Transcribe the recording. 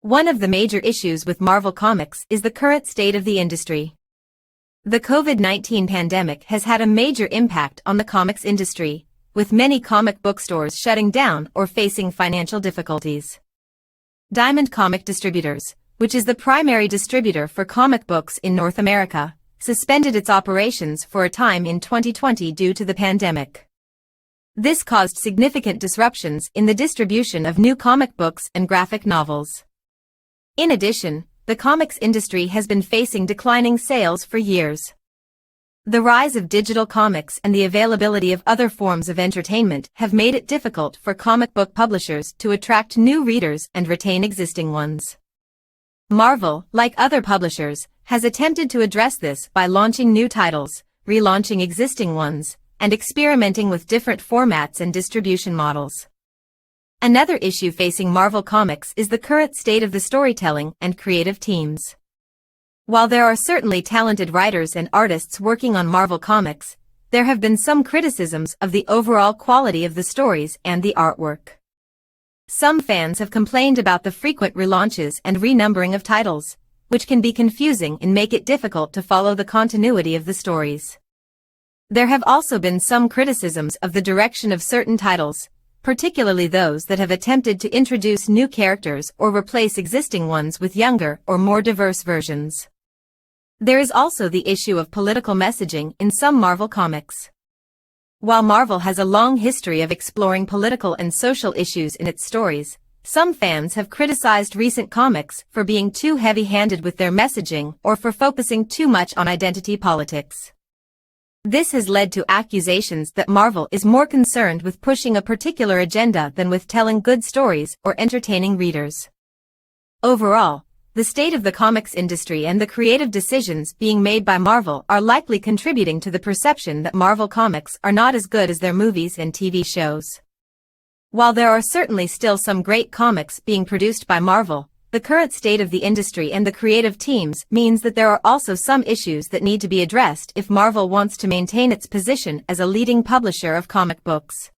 One of the major issues with Marvel Comics is the current state of the industry. The COVID-19 pandemic has had a major impact on the comics industry, with many comic book stores shutting down or facing financial difficulties. Diamond Comic Distributors, which is the primary distributor for comic books in North America, suspended its operations for a time in 2020 due to the pandemic. This caused significant disruptions in the distribution of new comic books and graphic novels. In addition, the comics industry has been facing declining sales for years. The rise of digital comics and the availability of other forms of entertainment have made it difficult for comic book publishers to attract new readers and retain existing ones. Marvel, like other publishers, has attempted to address this by launching new titles, relaunching existing ones, and experimenting with different formats and distribution models. Another issue facing Marvel Comics is the current state of the storytelling and creative teams. While there are certainly talented writers and artists working on Marvel Comics, there have been some criticisms of the overall quality of the stories and the artwork. Some fans have complained about the frequent relaunches and renumbering of titles, which can be confusing and make it difficult to follow the continuity of the stories. There have also been some criticisms of the direction of certain titles, particularly those that have attempted to introduce new characters or replace existing ones with younger or more diverse versions. There is also the issue of political messaging in some Marvel comics. While Marvel has a long history of exploring political and social issues in its stories, some fans have criticized recent comics for being too heavy-handed with their messaging or for focusing too much on identity politics. This has led to accusations that Marvel is more concerned with pushing a particular agenda than with telling good stories or entertaining readers. Overall, the state of the comics industry and the creative decisions being made by Marvel are likely contributing to the perception that Marvel comics are not as good as their movies and TV shows. While there are certainly still some great comics being produced by Marvel, the current state of the industry and the creative teams means that there are also some issues that need to be addressed if Marvel wants to maintain its position as a leading publisher of comic books.